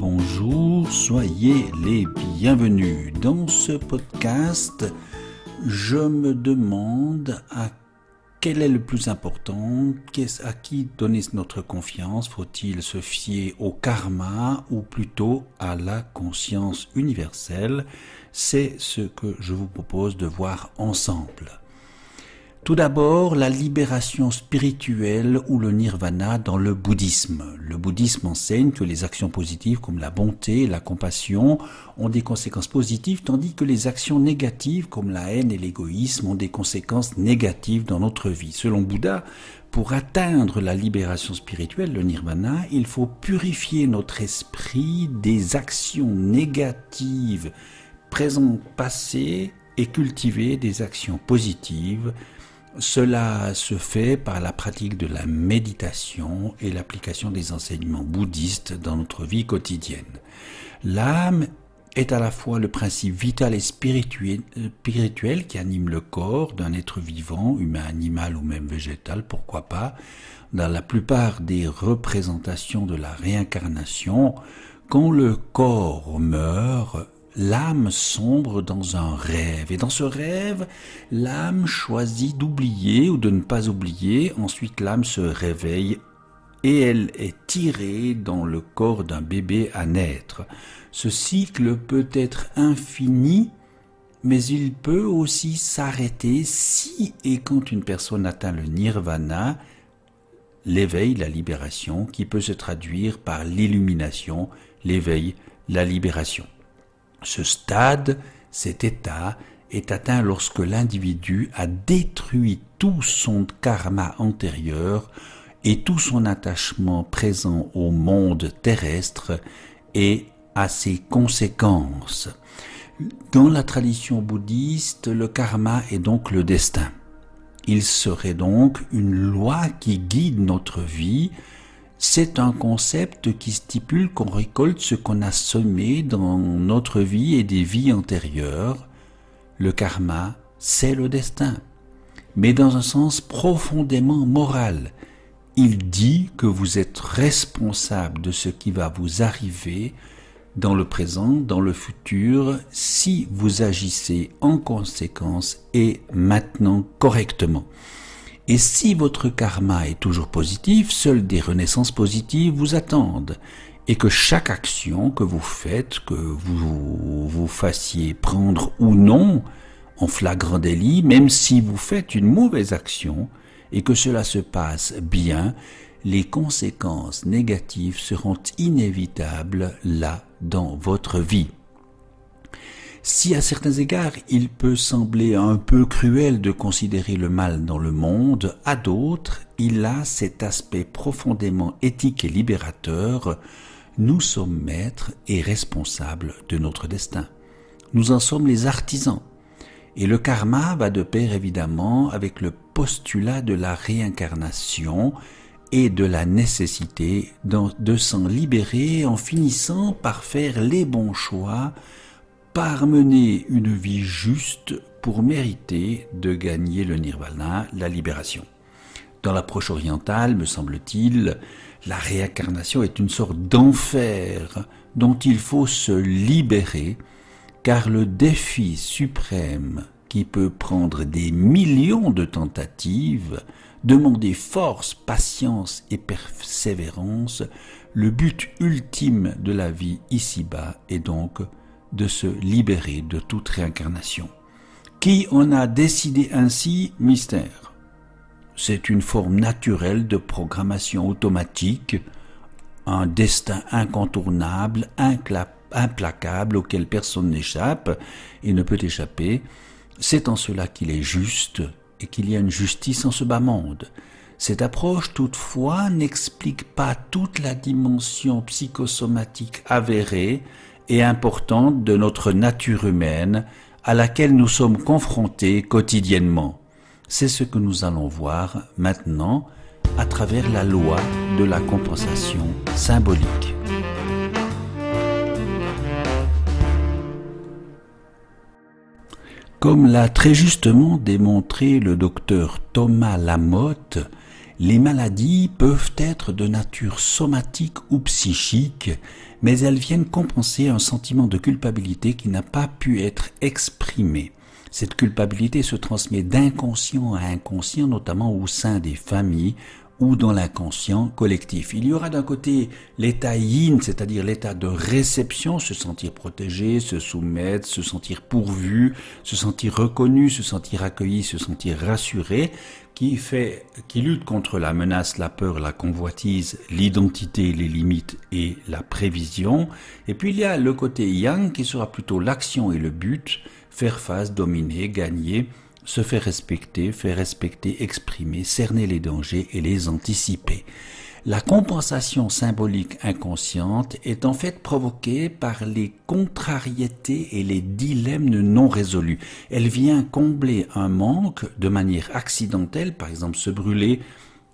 bonjour, soyez les bienvenus. Dans ce podcast, je me demande quel est le plus important, à qui donner notre confiance, faut-il se fier au karma ou plutôt à la conscience universelle? C'est ce que je vous propose de voir ensemble. Tout d'abord, la libération spirituelle ou le nirvana dans le bouddhisme. Le bouddhisme enseigne que les actions positives comme la bonté et la compassion ont des conséquences positives, tandis que les actions négatives comme la haine et l'égoïsme ont des conséquences négatives dans notre vie. Selon Bouddha, pour atteindre la libération spirituelle, le nirvana, il faut purifier notre esprit des actions négatives présentes, passées et cultiver des actions positives. Cela se fait par la pratique de la méditation et l'application des enseignements bouddhistes dans notre vie quotidienne. L'âme est à la fois le principe vital et spirituel qui anime le corps d'un être vivant, humain, animal ou même végétal, pourquoi pas. Dans la plupart des représentations de la réincarnation, quand le corps meurt, l'âme sombre dans un rêve. Et dans ce rêve, l'âme choisit d'oublier ou de ne pas oublier. Ensuite, l'âme se réveille et elle est tirée dans le corps d'un bébé à naître. Ce cycle peut être infini, mais il peut aussi s'arrêter si et quand une personne atteint le nirvana, l'éveil, la libération, qui peut se traduire par l'illumination, l'éveil, la libération. Ce stade, cet état, est atteint lorsque l'individu a détruit tout son karma antérieur et tout son attachement présent au monde terrestre et à ses conséquences. Dans la tradition bouddhiste, le karma est donc le destin. Il serait donc une loi qui guide notre vie. C'est un concept qui stipule qu'on récolte ce qu'on a semé dans notre vie et des vies antérieures. Le karma, c'est le destin, mais dans un sens profondément moral. Il dit que vous êtes responsable de ce qui va vous arriver dans le présent, dans le futur, si vous agissez en conséquence et maintenant correctement. Et si votre karma est toujours positif, seules des renaissances positives vous attendent. Et que chaque action que vous faites, que vous vous fassiez prendre ou non en flagrant délit, même si vous faites une mauvaise action et que cela se passe bien, les conséquences négatives seront inévitables là dans votre vie. Si à certains égards il peut sembler un peu cruel de considérer le mal dans le monde, à d'autres il a cet aspect profondément éthique et libérateur. Nous sommes maîtres et responsables de notre destin. Nous en sommes les artisans. Et le karma va de pair évidemment avec le postulat de la réincarnation et de la nécessité de s'en libérer en finissant par faire les bons choix, par mener une vie juste pour mériter de gagner le nirvana, la libération. Dans l'approche orientale, me semble-t-il, la réincarnation est une sorte d'enfer dont il faut se libérer, car le défi suprême qui peut prendre des millions de tentatives, demander force, patience et persévérance, le but ultime de la vie ici-bas est donc de se libérer de toute réincarnation. Qui en a décidé ainsi? Mystère. C'est une forme naturelle de programmation automatique, un destin incontournable, implacable, auquel personne n'échappe et ne peut échapper. C'est en cela qu'il est juste et qu'il y a une justice en ce bas monde. Cette approche, toutefois, n'explique pas toute la dimension psychosomatique avérée et importante de notre nature humaine à laquelle nous sommes confrontés quotidiennement. C'est ce que nous allons voir maintenant à travers la loi de la compensation symbolique. Comme l'a très justement démontré le docteur Thomas Lamotte, Les maladies peuvent être de nature somatique ou psychique, mais elles viennent compenser un sentiment de culpabilité qui n'a pas pu être exprimé. Cette culpabilité se transmet d'inconscient à inconscient, notamment au sein des familles ou dans l'inconscient collectif. Il y aura d'un côté l'état yin, c'est-à-dire l'état de réception, se sentir protégé, se soumettre, se sentir pourvu, se sentir reconnu, se sentir accueilli, se sentir rassuré, qui lutte contre la menace, la peur, la convoitise, l'identité, les limites et la prévision. Et puis il y a le côté yang qui sera plutôt l'action et le but, faire face, dominer, gagner, se faire respecter, exprimer, cerner les dangers et les anticiper. La compensation symbolique inconsciente est en fait provoquée par les contrariétés et les dilemmes non résolus. Elle vient combler un manque de manière accidentelle, par exemple se brûler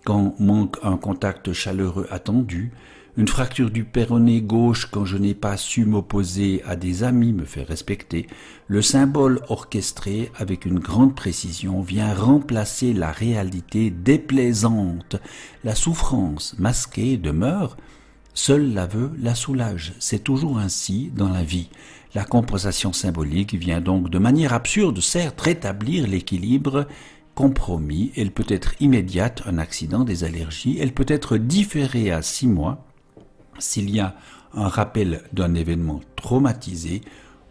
quand manque un contact chaleureux attendu, une fracture du péroné gauche quand je n'ai pas su m'opposer à des amis, me faire respecter. Le symbole orchestré avec une grande précision vient remplacer la réalité déplaisante. La souffrance masquée demeure, seul l'aveu la soulage. C'est toujours ainsi dans la vie. La compensation symbolique vient donc de manière absurde, certes, rétablir l'équilibre compromis. Elle peut être immédiate, un accident, des allergies. Elle peut être différée à 6 mois, s'il y a un rappel d'un événement traumatisé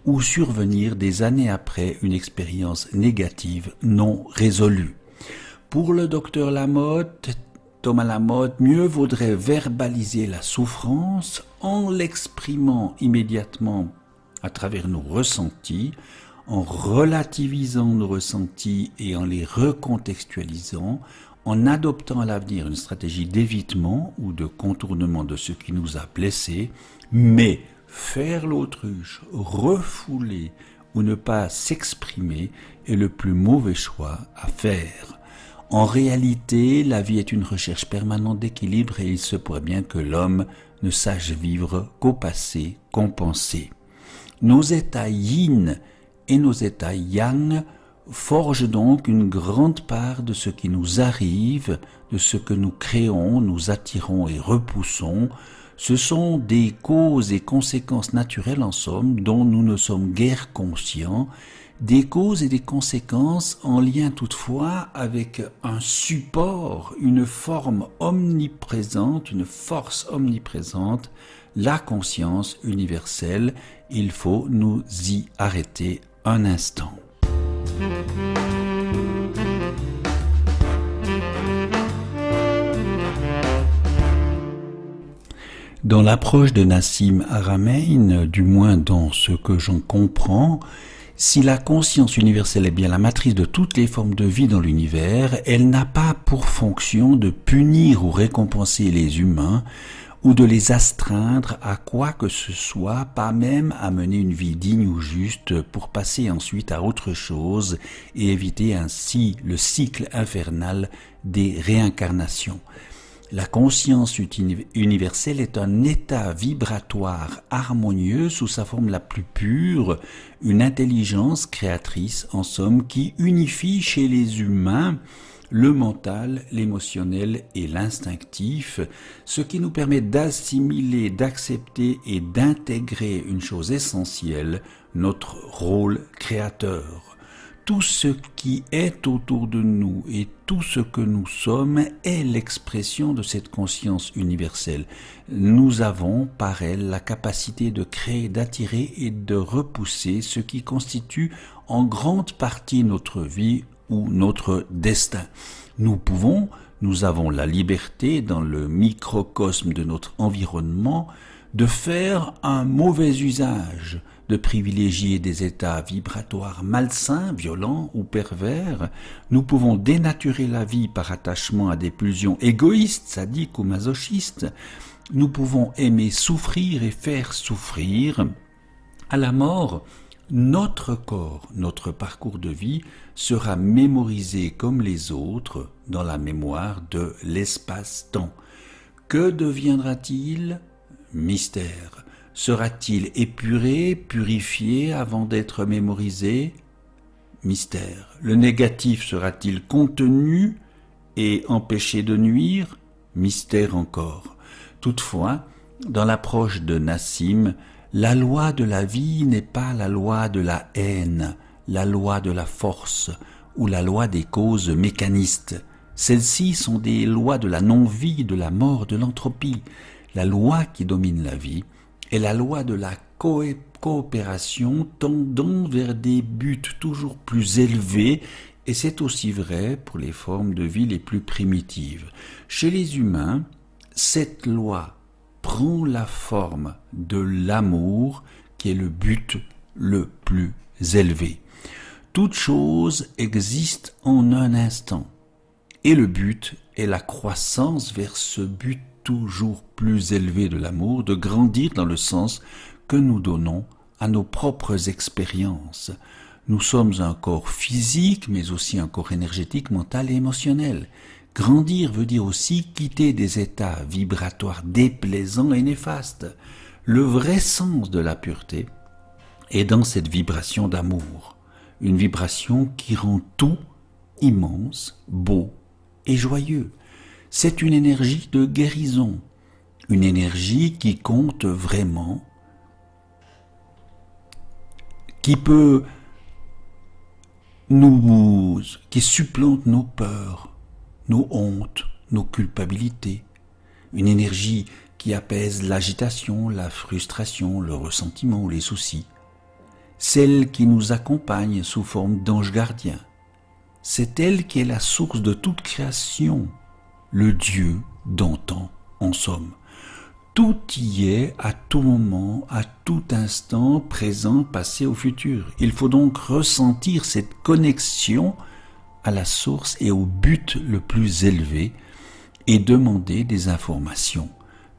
ou survenir des années après une expérience négative non résolue. Pour le docteur Lamotte, Thomas Lamotte, mieux vaudrait verbaliser la souffrance en l'exprimant immédiatement à travers nos ressentis, en relativisant nos ressentis et en les recontextualisant, en adoptant à l'avenir une stratégie d'évitement ou de contournement de ce qui nous a blessés, mais faire l'autruche, refouler ou ne pas s'exprimer est le plus mauvais choix à faire. En réalité, la vie est une recherche permanente d'équilibre et il se pourrait bien que l'homme ne sache vivre qu'au passé compensé. Nos états yin et nos états yang forge donc une grande part de ce qui nous arrive, de ce que nous créons, nous attirons et repoussons. Ce sont des causes et conséquences naturelles en somme dont nous ne sommes guère conscients, des causes et des conséquences en lien toutefois avec un support, une forme omniprésente, une force omniprésente, la conscience universelle. Il faut nous y arrêter un instant. Dans l'approche de Nassim Haramein, du moins dans ce que j'en comprends, si la conscience universelle est bien la matrice de toutes les formes de vie dans l'univers, elle n'a pas pour fonction de punir ou récompenser les humains ou de les astreindre à quoi que ce soit, pas même à mener une vie digne ou juste pour passer ensuite à autre chose et éviter ainsi le cycle infernal des réincarnations. La conscience universelle est un état vibratoire harmonieux sous sa forme la plus pure, une intelligence créatrice en somme qui unifie chez les humains le mental, l'émotionnel et l'instinctif, ce qui nous permet d'assimiler, d'accepter et d'intégrer une chose essentielle, notre rôle créateur. Tout ce qui est autour de nous et tout ce que nous sommes est l'expression de cette conscience universelle. Nous avons, par elle, la capacité de créer, d'attirer et de repousser ce qui constitue en grande partie notre vie ou notre destin. Nous avons la liberté, dans le microcosme de notre environnement, de faire un mauvais usage, de privilégier des états vibratoires malsains, violents ou pervers. Nous pouvons dénaturer la vie par attachement à des pulsions égoïstes, sadiques ou masochistes. Nous pouvons aimer souffrir et faire souffrir. À la mort, notre corps, notre parcours de vie sera mémorisé comme les autres dans la mémoire de l'espace-temps. Que deviendra-t-il? Mystère. Sera-t-il épuré, purifié avant d'être mémorisé? Mystère. Le négatif sera-t-il contenu et empêcher de nuire? Mystère encore. Toutefois, dans l'approche de Nassim, la loi de la vie n'est pas la loi de la haine, la loi de la force ou la loi des causes mécanistes. Celles-ci sont des lois de la non-vie, de la mort, de l'entropie. La loi qui domine la vie est la loi de la coopération tendant vers des buts toujours plus élevés, et c'est aussi vrai pour les formes de vie les plus primitives. Chez les humains, cette loi prend la forme de l'amour qui est le but le plus élevé. Toute chose existe en un instant, et le but est la croissance vers ce but toujours plus élevé de l'amour, de grandir dans le sens que nous donnons à nos propres expériences. Nous sommes un corps physique, mais aussi un corps énergétique, mental et émotionnel. Grandir veut dire aussi quitter des états vibratoires déplaisants et néfastes. Le vrai sens de la pureté est dans cette vibration d'amour, une vibration qui rend tout immense, beau et joyeux. C'est une énergie de guérison, une énergie qui compte vraiment, qui supplante nos peurs, nos hontes, nos culpabilités. Une énergie qui apaise l'agitation, la frustration, le ressentiment ou les soucis. Celle qui nous accompagne sous forme d'ange gardien. C'est elle qui est la source de toute création, le Dieu d'antan en somme. Tout y est à tout moment, à tout instant, présent, passé ou futur. Il faut donc ressentir cette connexion à la source et au but le plus élevé et demander des informations.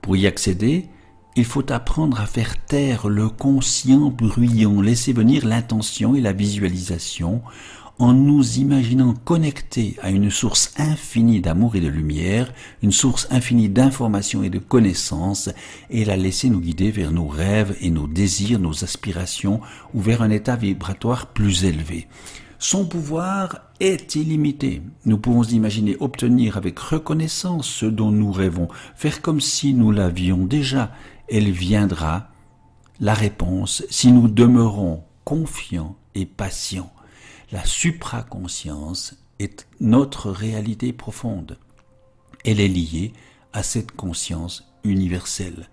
Pour y accéder, il faut apprendre à faire taire le conscient bruyant, laisser venir l'intention et la visualisation en nous imaginant connectés à une source infinie d'amour et de lumière, une source infinie d'informations et de connaissances, et la laisser nous guider vers nos rêves et nos désirs, nos aspirations, ou vers un état vibratoire plus élevé. Son pouvoir est illimité. Nous pouvons imaginer obtenir avec reconnaissance ce dont nous rêvons, faire comme si nous l'avions déjà. Elle viendra, la réponse, si nous demeurons confiants et patients. La supraconscience est notre réalité profonde. Elle est liée à cette conscience universelle.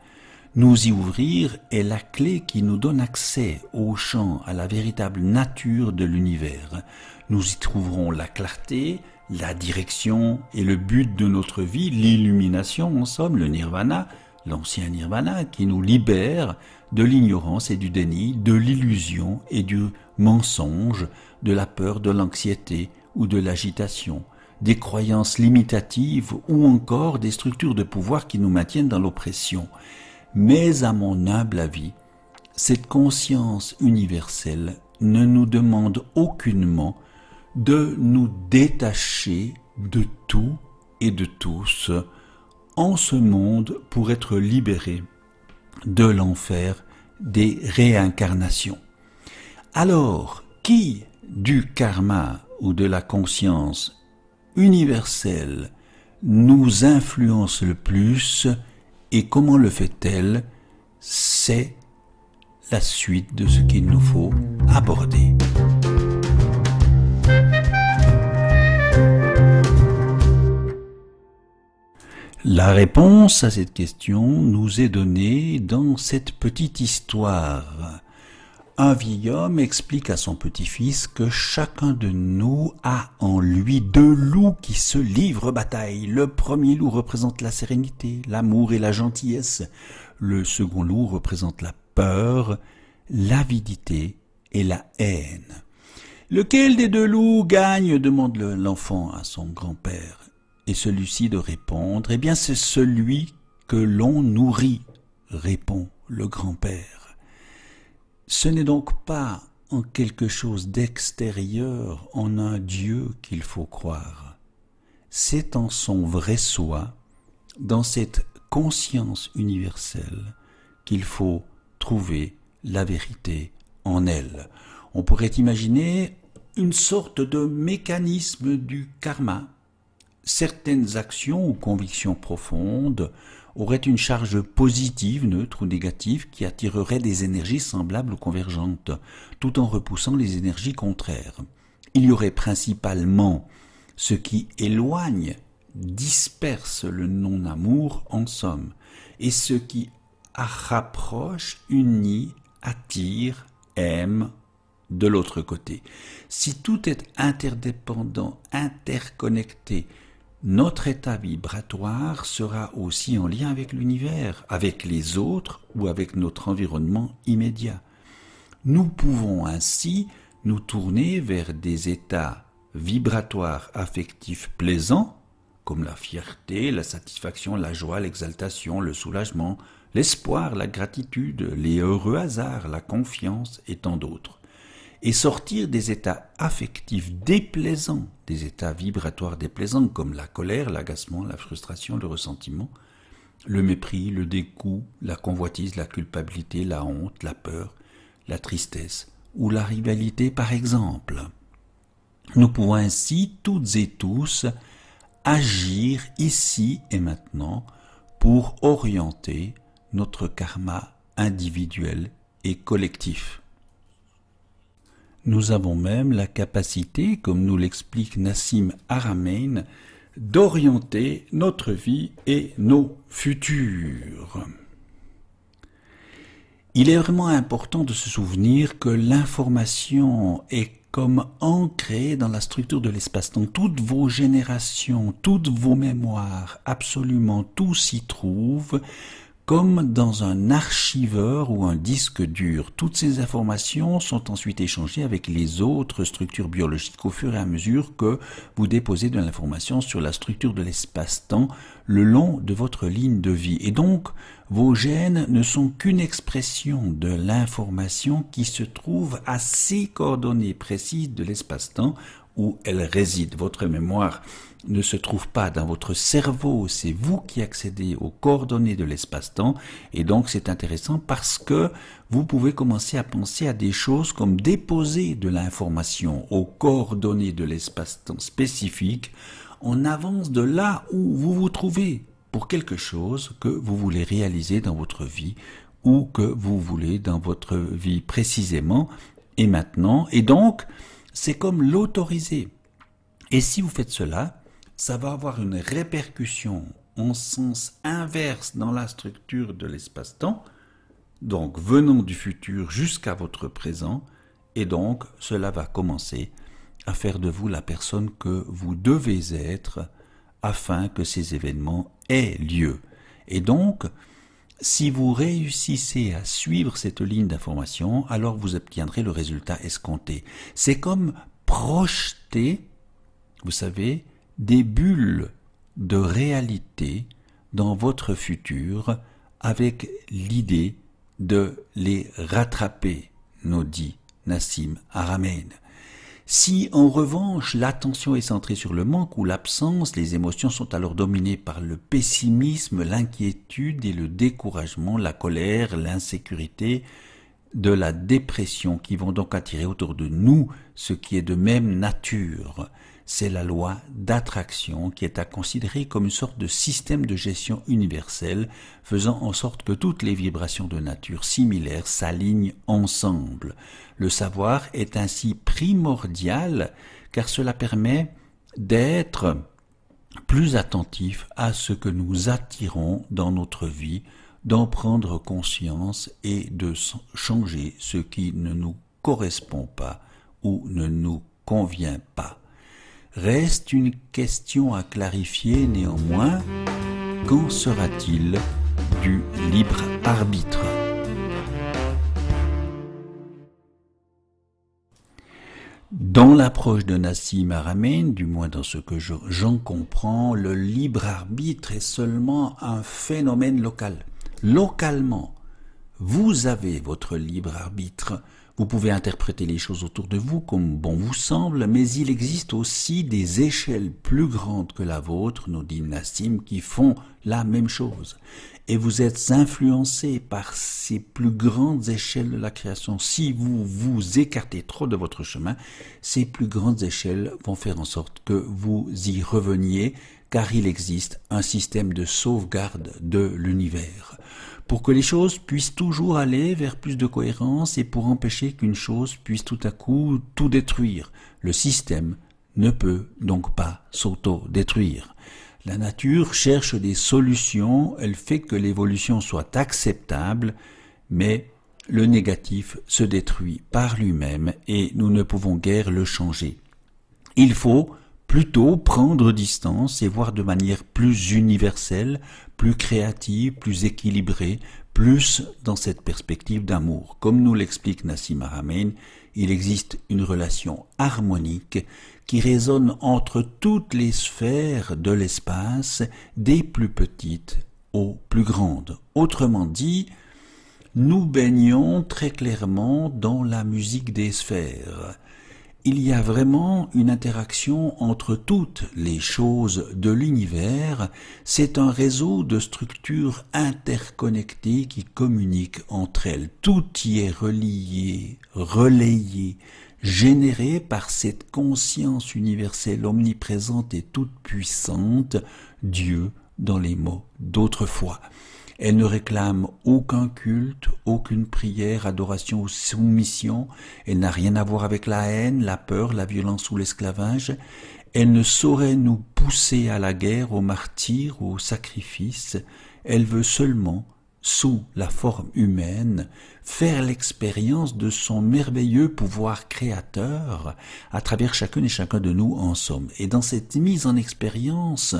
Nous y ouvrir est la clé qui nous donne accès au champ, à la véritable nature de l'univers. Nous y trouverons la clarté, la direction et le but de notre vie, l'illumination en somme, le nirvana, l'ancien nirvana qui nous libère de l'ignorance et du déni, de l'illusion et du mensonge, de la peur, de l'anxiété ou de l'agitation, des croyances limitatives ou encore des structures de pouvoir qui nous maintiennent dans l'oppression. Mais à mon humble avis, cette conscience universelle ne nous demande aucunement de nous détacher de tout et de tous en ce monde pour être libérés de l'enfer des réincarnations. Alors, qui du karma ou de la conscience universelle nous influence le plus et comment le fait-elle? C'est la suite de ce qu'il nous faut aborder. La réponse à cette question nous est donnée dans cette petite histoire. Un vieil homme explique à son petit-fils que chacun de nous a en lui deux loups qui se livrent bataille. Le premier loup représente la sérénité, l'amour et la gentillesse. Le second loup représente la peur, l'avidité et la haine. Lequel des deux loups gagne? Demande l'enfant à son grand-père. Et celui-ci de répondre, eh bien c'est celui que l'on nourrit, répond le grand-père. Ce n'est donc pas en quelque chose d'extérieur, en un Dieu qu'il faut croire. C'est en son vrai soi, dans cette conscience universelle, qu'il faut trouver la vérité en elle. On pourrait imaginer une sorte de mécanisme du karma, certaines actions ou convictions profondes auraient une charge positive, neutre ou négative qui attirerait des énergies semblables ou convergentes, tout en repoussant les énergies contraires. Il y aurait principalement ce qui éloigne, disperse le non-amour en somme, et ce qui rapproche, unit, attire, aime de l'autre côté. Si tout est interdépendant, interconnecté, notre état vibratoire sera aussi en lien avec l'univers, avec les autres ou avec notre environnement immédiat. Nous pouvons ainsi nous tourner vers des états vibratoires affectifs plaisants, comme la fierté, la satisfaction, la joie, l'exaltation, le soulagement, l'espoir, la gratitude, les heureux hasards, la confiance et tant d'autres. Et sortir des états affectifs déplaisants, des états vibratoires déplaisants comme la colère, l'agacement, la frustration, le ressentiment, le mépris, le dégoût, la convoitise, la culpabilité, la honte, la peur, la tristesse ou la rivalité par exemple. Nous pouvons ainsi toutes et tous agir ici et maintenant pour orienter notre karma individuel et collectif. Nous avons même la capacité, comme nous l'explique Nassim Haramein, d'orienter notre vie et nos futurs. Il est vraiment important de se souvenir que l'information est comme ancrée dans la structure de l'espace-temps. Toutes vos générations, toutes vos mémoires, absolument tout s'y trouve, comme dans un archiveur ou un disque dur. Toutes ces informations sont ensuite échangées avec les autres structures biologiques au fur et à mesure que vous déposez de l'information sur la structure de l'espace-temps le long de votre ligne de vie. Et donc, vos gènes ne sont qu'une expression de l'information qui se trouve à ces coordonnées précises de l'espace-temps où elle réside. Votre mémoire ne se trouve pas dans votre cerveau, c'est vous qui accédez aux coordonnées de l'espace-temps, et donc c'est intéressant parce que vous pouvez commencer à penser à des choses comme déposer de l'information aux coordonnées de l'espace-temps spécifique en avance de là où vous vous trouvez pour quelque chose que vous voulez réaliser dans votre vie ou que vous voulez dans votre vie précisément et maintenant, et donc c'est comme l'autoriser. Et si vous faites cela, ça va avoir une répercussion en sens inverse dans la structure de l'espace-temps, donc venant du futur jusqu'à votre présent, et donc cela va commencer à faire de vous la personne que vous devez être afin que ces événements aient lieu. Et donc, si vous réussissez à suivre cette ligne d'information, alors vous obtiendrez le résultat escompté. C'est comme projeter, vous savez, des bulles de réalité dans votre futur avec l'idée de les rattraper, nous dit Nassim Haramein. Si en revanche l'attention est centrée sur le manque ou l'absence, les émotions sont alors dominées par le pessimisme, l'inquiétude et le découragement, la colère, l'insécurité, de la dépression qui vont donc attirer autour de nous ce qui est de même nature. C'est la loi d'attraction qui est à considérer comme une sorte de système de gestion universel faisant en sorte que toutes les vibrations de nature similaires s'alignent ensemble. Le savoir est ainsi primordial car cela permet d'être plus attentif à ce que nous attirons dans notre vie, d'en prendre conscience et de changer ce qui ne nous correspond pas ou ne nous convient pas. Reste une question à clarifier néanmoins, qu'en sera-t-il du libre arbitre ? Dans l'approche de Nassim Haramein, du moins dans ce que j'en comprends, le libre arbitre est seulement un phénomène local. Localement, vous avez votre libre arbitre. Vous pouvez interpréter les choses autour de vous comme bon vous semble, mais il existe aussi des échelles plus grandes que la vôtre, nous dit Nassim, qui font la même chose. Et vous êtes influencé par ces plus grandes échelles de la création. Si vous vous écartez trop de votre chemin, ces plus grandes échelles vont faire en sorte que vous y reveniez, car il existe un système de sauvegarde de l'univers. Pour que les choses puissent toujours aller vers plus de cohérence et pour empêcher qu'une chose puisse tout à coup tout détruire. Le système ne peut donc pas s'auto-détruire. La nature cherche des solutions, elle fait que l'évolution soit acceptable, mais le négatif se détruit par lui-même et nous ne pouvons guère le changer. Il faut plutôt prendre distance et voir de manière plus universelle, plus créative, plus équilibrée, plus dans cette perspective d'amour. Comme nous l'explique Nassim Haramein, il existe une relation harmonique qui résonne entre toutes les sphères de l'espace, des plus petites aux plus grandes. Autrement dit, nous baignons très clairement dans la musique des sphères. Il y a vraiment une interaction entre toutes les choses de l'univers. C'est un réseau de structures interconnectées qui communiquent entre elles. Tout y est relié, relayé, généré par cette conscience universelle omniprésente et toute puissante, Dieu dans les mots d'autrefois. Elle ne réclame aucun culte, aucune prière, adoration ou soumission. Elle n'a rien à voir avec la haine, la peur, la violence ou l'esclavage. Elle ne saurait nous pousser à la guerre, au martyre ou au sacrifice. Elle veut seulement, sous la forme humaine, faire l'expérience de son merveilleux pouvoir créateur à travers chacune et chacun de nous en somme. Et dans cette mise en expérience,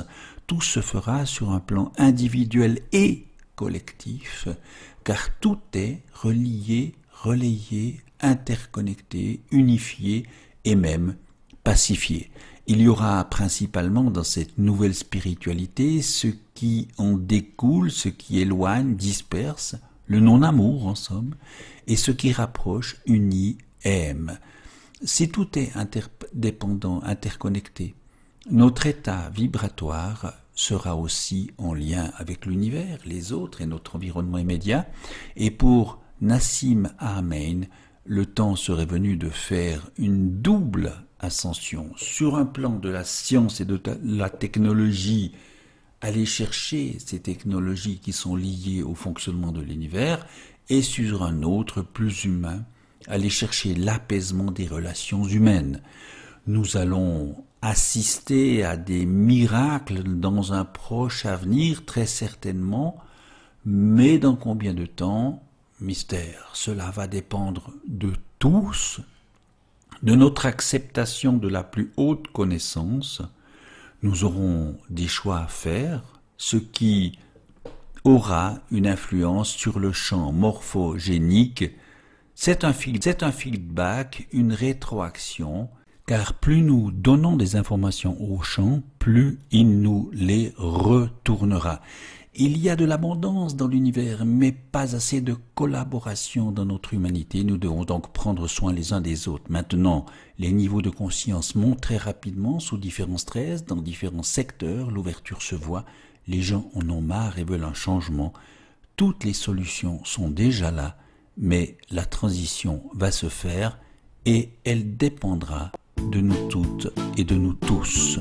tout se fera sur un plan individuel et collectif, car tout est relié, relayé, interconnecté, unifié et même pacifié. Il y aura principalement dans cette nouvelle spiritualité ce qui en découle, ce qui éloigne, disperse, le non-amour en somme, et ce qui rapproche, unit, aime. Si tout est interdépendant, interconnecté, notre état vibratoire sera aussi en lien avec l'univers, les autres et notre environnement immédiat. Et pour Nassim Haramein, le temps serait venu de faire une double ascension sur un plan de la science et de la technologie, aller chercher ces technologies qui sont liées au fonctionnement de l'univers, et sur un autre plus humain, aller chercher l'apaisement des relations humaines. Nous allons assister à des miracles dans un proche avenir, très certainement, mais dans combien de temps? Mystère. Cela va dépendre de tous, de notre acceptation de la plus haute connaissance. Nous aurons des choix à faire, ce qui aura une influence sur le champ morphogénique. C'est un feedback, une rétroaction, car plus nous donnons des informations au champ, plus il nous les retournera. Il y a de l'abondance dans l'univers, mais pas assez de collaboration dans notre humanité. Nous devons donc prendre soin les uns des autres. Maintenant, les niveaux de conscience montent très rapidement sous différents stress, dans différents secteurs. L'ouverture se voit, les gens en ont marre et veulent un changement. Toutes les solutions sont déjà là, mais la transition va se faire et elle dépendra de nous toutes et de nous tous.